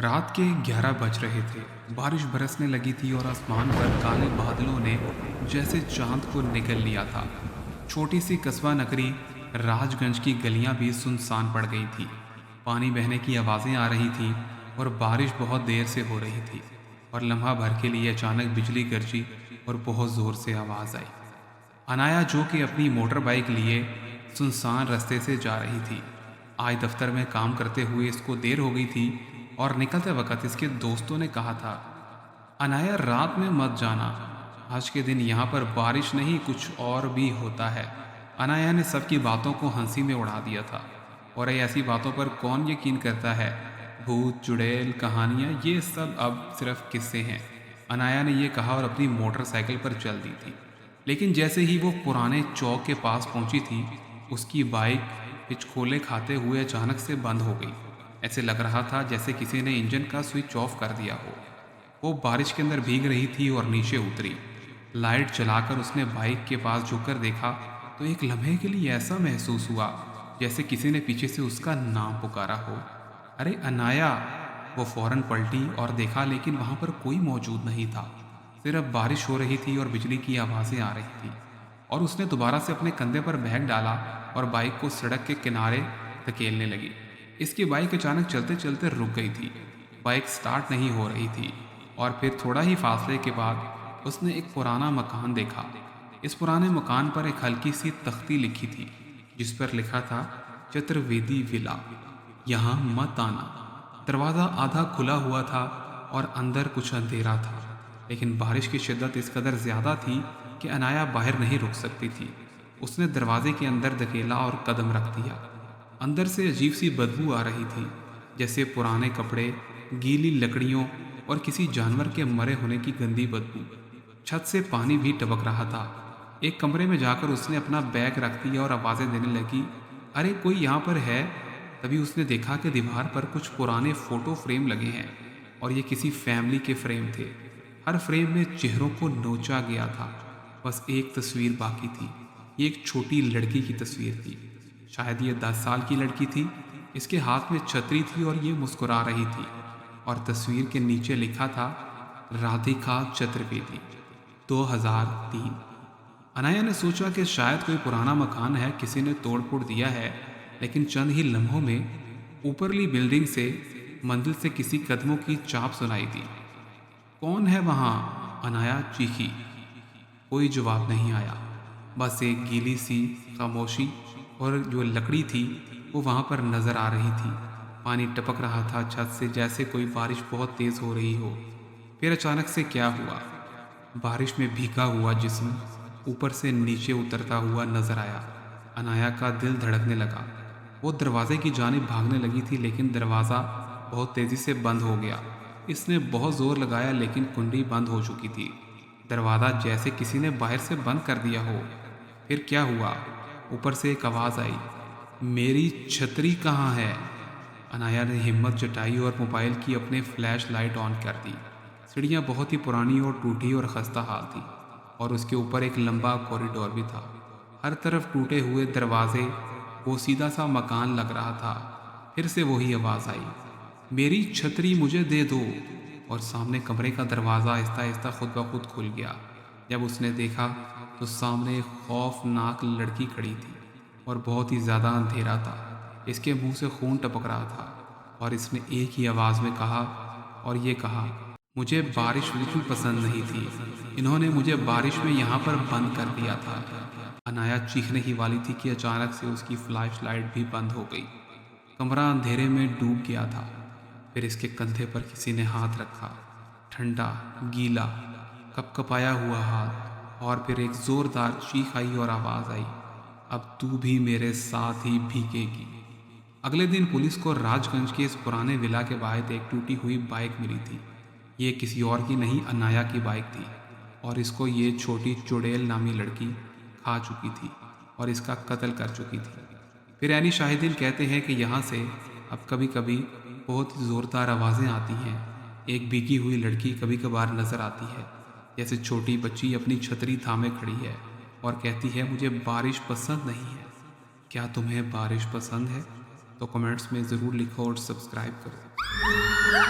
रात के 11 बज रहे थे। बारिश बरसने लगी थी और आसमान पर काले बादलों ने जैसे चांद को निगल लिया था। छोटी सी कस्बा नगरी राजगंज की गलियां भी सुनसान पड़ गई थी। पानी बहने की आवाज़ें आ रही थीं और बारिश बहुत देर से हो रही थी। और लम्हा भर के लिए अचानक बिजली गरजी और बहुत ज़ोर से आवाज़ आई। अनाया, जो कि अपनी मोटर बाइक लिए सुनसान रास्ते से जा रही थी। आज दफ्तर में काम करते हुए इसको देर हो गई थी और निकलते वक्त इसके दोस्तों ने कहा था, अनाया, रात में मत जाना। आज के दिन यहाँ पर बारिश नहीं, कुछ और भी होता है। अनाया ने सबकी बातों को हंसी में उड़ा दिया था। और ऐसी बातों पर कौन यकीन करता है। भूत, चुड़ैल, कहानियाँ, ये सब अब सिर्फ किस्से हैं। अनाया ने यह कहा और अपनी मोटरसाइकिल पर चल दी थी। लेकिन जैसे ही वो पुराने चौक के पास पहुंची थी, उसकी बाइक हिचकोले खाते हुए अचानक से बंद हो गई। ऐसे लग रहा था जैसे किसी ने इंजन का स्विच ऑफ कर दिया हो। वो बारिश के अंदर भीग रही थी और नीचे उतरी। लाइट चलाकर उसने बाइक के पास झुककर देखा तो एक लम्हे के लिए ऐसा महसूस हुआ जैसे किसी ने पीछे से उसका नाम पुकारा हो। अरे अनाया! वो फौरन पलटी और देखा, लेकिन वहां पर कोई मौजूद नहीं था। सिर्फ बारिश हो रही थी और बिजली की आवाज़ें आ रही थी। और उसने दोबारा से अपने कंधे पर बैग डाला और बाइक को सड़क के किनारे धकेलने लगी। इसकी बाइक अचानक चलते चलते रुक गई थी। बाइक स्टार्ट नहीं हो रही थी। और फिर थोड़ा ही फासले के बाद उसने एक पुराना मकान देखा। इस पुराने मकान पर एक हल्की सी तख्ती लिखी थी, जिस पर लिखा था, चतुर्वेदी विला, यहाँ मत आना। दरवाज़ा आधा खुला हुआ था और अंदर कुछ अंधेरा था। लेकिन बारिश की शिद्दत इस कदर ज़्यादा थी कि अनाया बाहर नहीं रुक सकती थी। उसने दरवाजे के अंदर धकेला और कदम रख दिया। अंदर से अजीब सी बदबू आ रही थी, जैसे पुराने कपड़े, गीली लकड़ियों और किसी जानवर के मरे होने की गंदी बदबू। छत से पानी भी टपक रहा था। एक कमरे में जाकर उसने अपना बैग रख दिया और आवाज़ें देने लगी, अरे कोई यहाँ पर है। तभी उसने देखा कि दीवार पर कुछ पुराने फोटो फ्रेम लगे हैं और ये किसी फैमिली के फ्रेम थे। हर फ्रेम में चेहरों को नोचा गया था। बस एक तस्वीर बाकी थी। ये एक छोटी लड़की की तस्वीर थी। शायद ये 10 साल की लड़की थी। इसके हाथ में छतरी थी और ये मुस्कुरा रही थी। और तस्वीर के नीचे लिखा था, राधिका चतुर्वेदी, 2003। अनाया ने सोचा कि शायद कोई पुराना मकान है, किसी ने तोड़ फोड़ दिया है। लेकिन चंद ही लम्हों में ऊपरली बिल्डिंग से मंजिल से किसी कदमों की चाप सुनाई दी। कौन है वहां? अनाया चीखी। कोई जवाब नहीं आया। बस एक गीली सी खामोशी। और जो लकड़ी थी वो वहां पर नजर आ रही थी। पानी टपक रहा था छत से, जैसे कोई बारिश बहुत तेज हो रही हो। फिर अचानक से क्या हुआ? बारिश में भीगा हुआ जिस्म ऊपर से नीचे उतरता हुआ नजर आया। अनाया का दिल धड़कने लगा। वो दरवाजे की जानिब भागने लगी थी, लेकिन दरवाज़ा बहुत तेज़ी से बंद हो गया। इसने बहुत ज़ोर लगाया, लेकिन कुंडी बंद हो चुकी थी। दरवाज़ा जैसे किसी ने बाहर से बंद कर दिया हो। फिर क्या हुआ? ऊपर से एक आवाज़ आई, मेरी छतरी कहाँ है? अनाया ने हिम्मत जुटाई और मोबाइल की अपने फ्लैश लाइट ऑन कर दी। सीढ़ियाँ बहुत ही पुरानी और टूटी और खस्ता हाल थी। और उसके ऊपर एक लंबा कॉरिडोर भी था। हर तरफ टूटे हुए दरवाजे, वो सीधा सा मकान लग रहा था। फिर से वही आवाज़ आई, मेरी छतरी मुझे दे दो। और सामने कमरे का दरवाज़ा आहिस्ता आहिस्ता खुद ब खुद खुल गया। जब उसने देखा तो सामने एक खौफनाक लड़की खड़ी थी और बहुत ही ज़्यादा अंधेरा था। इसके मुंह से खून टपक रहा था और इसने एक ही आवाज़ में कहा, और ये कहा, मुझे बारिश बिल्कुल पसंद नहीं थी। इन्होंने मुझे बारिश में यहाँ पर बंद कर दिया था। अनाया चीखने ही वाली थी कि अचानक से उसकी फ्लैश लाइट भी बंद हो गई। कमरा अंधेरे में डूब गया था। फिर इसके कंधे पर किसी ने हाथ रखा, ठंडा, गीला, कपकपाया हुआ हाथ। और फिर एक जोरदार चीख आई और आवाज़ आई, अब तू भी मेरे साथ ही भीगेगी। अगले दिन पुलिस को राजगंज के इस पुराने विला के बाहर एक टूटी हुई बाइक मिली थी। ये किसी और की नहीं, अनाया की बाइक थी। और इसको ये छोटी चुड़ैल नामी लड़की खा चुकी थी और इसका कत्ल कर चुकी थी। फिर यानी शाहिदीन कहते हैं कि यहाँ से अब कभी कभी बहुत ही ज़ोरदार आवाज़ें आती हैं। एक भीगी हुई लड़की कभी कभार नज़र आती है, जैसे छोटी बच्ची अपनी छतरी थामे खड़ी है और कहती है, मुझे बारिश पसंद नहीं है। क्या तुम्हें बारिश पसंद है? तो कमेंट्स में ज़रूर लिखो और सब्सक्राइब करो।